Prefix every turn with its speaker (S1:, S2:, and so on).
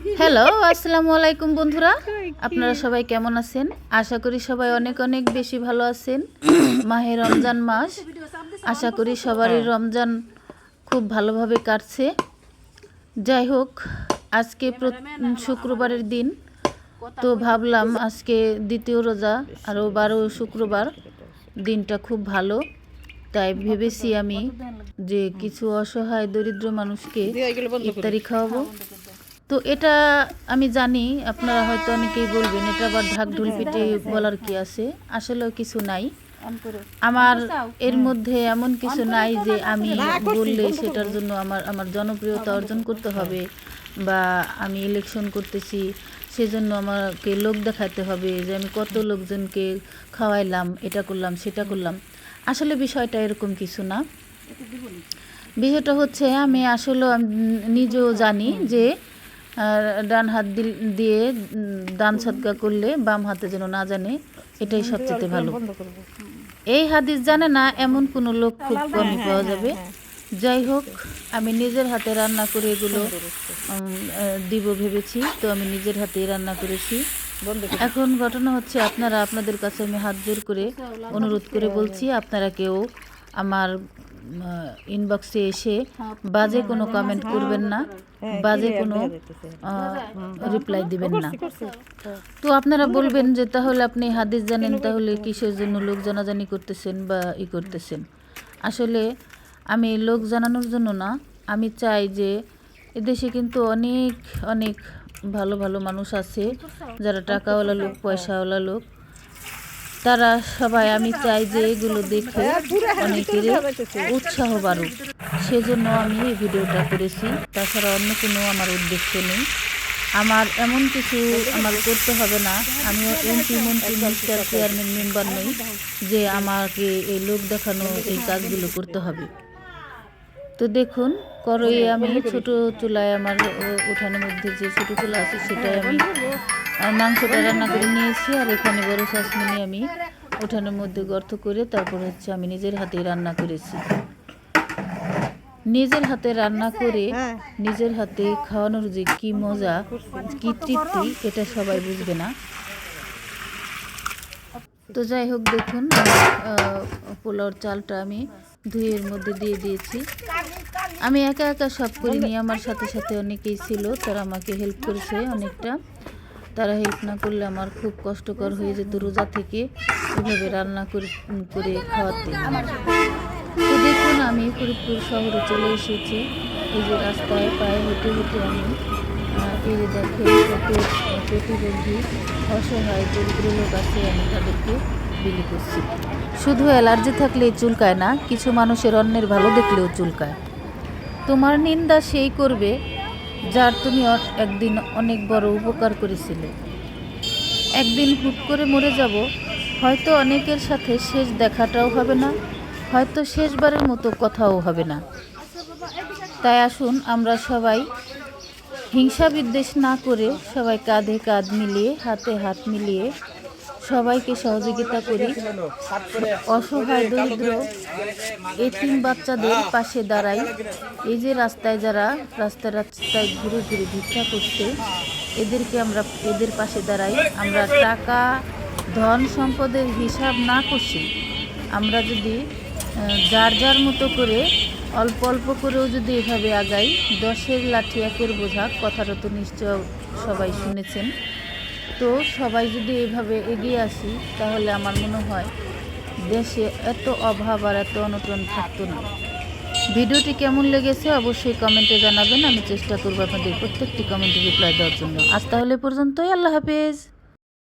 S1: Hello, আসসালামু আলাইকুম বন্ধুরা। আপনারা সবাই কেমন আছেন? আশা করি সবাই অনেক অনেক বেশি ভালো আছেন। মাহে রমজান মাস, আশা করি সবারই রমজান খুব ভালোভাবে কাটছে। যাই হোক, আজকে শুক্রবারের দিন, তো ভাবলাম আজকে দ্বিতীয় রোজা, আরও 12 শুক্রবার, দিনটা খুব ভালো। তাই ভেবেছি আমি যে কিছু অসহায় দরিদ্র মানুষকে ইফতারি খাওয়াবো। তো এটা আমি জানি আপনারা হয়তো অনেকেই বলবেন এটা আবার ঢাক ঢোল পিটে বলার কি আছে, আসলেও কিছু নাই। আমার এর মধ্যে এমন কিছু নাই যে আমি বললে সেটার জন্য আমার জনপ্রিয়তা অর্জন করতে হবে, বা আমি ইলেকশন করতেছি সেজন্য আমাকে লোক দেখাতে হবে যে আমি কত লোকজনকে খাওয়াইলাম, এটা করলাম সেটা করলাম। আসলে বিষয়টা এরকম কিছু না। বিষয়টা হচ্ছে আমি আসলে নিজেও জানি যে ডান হাত দিয়ে দান সদকা করলে বাম হাতে যেন না জানে, এটাই সবচেয়ে ভালো। এই হাদিস জানে না এমন কোনো লোক খুব কমই পাওয়া যাবে। যাই হোক, আমি নিজের হাতে রান্না করে এগুলো দিব ভেবেছি, তো আমি নিজের হাতেই রান্না করেছি। এখন ঘটনা হচ্ছে, আপনাদের কাছে আমি হাত জোর করে অনুরোধ করে বলছি, আপনারা কেউ আমার ইনবক্সে এসে বাজে কোনো কমেন্ট করবেন না, বাজে কোনো রিপ্লাই দিবেন না। তো আপনারা বলবেন যে তাহলে আপনি হাদিস জানেন, তাহলে কিসের জন্য লোক জানাজানি করতেছেন বা করতেছেন। আসলে আমি লোক জানানোর জন্য না, আমি চাই যে এদেশে কিন্তু অনেক অনেক ভালো ভালো মানুষ আছে, যারা টাকাওয়ালা লোক, পয়সাওয়ালা লোক, তারা সবাই, আমি চাই যে এগুলো দেখে অনেকেরই উৎসাহ বাড়ুক, সেজন্য আমি এই ভিডিওটা করেছি। তাছাড়া অন্য কোনো আমার উদ্দেশ্য নেই। আমার এমন কিছু আমার করতে হবে না, আমি এমপি মন্ত্রী মিনিস্টার চেয়ারম্যান মেম্বার নই যে আমাকে এই লোক দেখানো এই কাজগুলো করতে হবে। তো দেখুন, করই আমি ছোট চুলায়, আমার উঠানের মধ্যে যে ছোট চুলা আছে সেটাই আমি মাংসটা রান্না করে নিয়েছি। আর এখানে বড় শাসমনি আমি উঠানের মধ্যে গর্ত করে তারপর হচ্ছে আমি নিজের হাতেই রান্না করেছি। নিজের হাতে রান্না করে নিজের হাতে খাওয়ানোর যে কি মজা, কি তৃপ্তি, এটা সবাই বুঝবে না। তো যাই হোক, দেখুন পোলাওর চালটা আমি ধুয়ের মধ্যে দিয়ে দিয়েছি। আমি একা একা সব করিনি, আমার সাথে সাথে অনেকেই ছিল, তারা আমাকে হেল্প করেছে অনেকটা। তারা হেল্প না করলে আমার খুব কষ্টকর হয়ে যেত রোজা থেকে এভাবে রান্না করে খাওয়াতে। তো দেখুন, আমি ফরিদপুর শহরে চলে এসেছি। এই যে রাস্তায় পায়ে হেঁটে হেঁটে আমি এই যে দেখে কত প্রতিবন্ধী অসহায় দরিদ্র লোক আছে, আমি তাদেরকে বিলি করছি। শুধু অ্যালার্জি থাকলেই চুলকায় না, কিছু মানুষের অন্যের ভালো দেখলেও চুলকায়। তোমার নিন্দা সেই করবে যার তুমি একদিন অনেক বড় উপকার করেছিলে। একদিন হুট করে মরে যাব, হয়তো অনেকের সাথে শেষ দেখাটাও হবে না, হয়তো শেষবারের মতো কথাও হবে না। তাই আসুন আমরা সবাই হিংসা বিদ্বেষ না করে সবাই কাঁধে কাঁধ মিলিয়ে, হাতে হাত মিলিয়ে সবাইকে সহযোগিতা করি। অসহায় দরিদ্র এতিম বাচ্চাদের পাশে দাঁড়াই। এই যে রাস্তায় যারা রাস্তায় ঘুরে ঘুরে ভিক্ষা করছে, এদের পাশে দাঁড়াই। আমরা টাকা ধন সম্পদের হিসাব না করছি, আমরা যদি যার যার মতো করে অল্প অল্প করেও যদি এভাবে আগাই, 10-এর লাঠি 1-এর বোঝা, কথাটা তো নিশ্চয় সবাই শুনেছেন। তো সবাই যদি এভাবে এগিয়ে আসি, তাহলে আমার মনে হয় দেশে এত অভাব আর এত অনটন থাকতো না। ভিডিওটি কেমন লেগেছে অবশ্যই কমেন্টে জানাবেন, আমি চেষ্টা করবো আপনাদের প্রত্যেকটি কমেন্টে রিপ্লাই দেওয়ার জন্য। আজ তাহলে পর্যন্তই, আল্লাহ হাফেজ।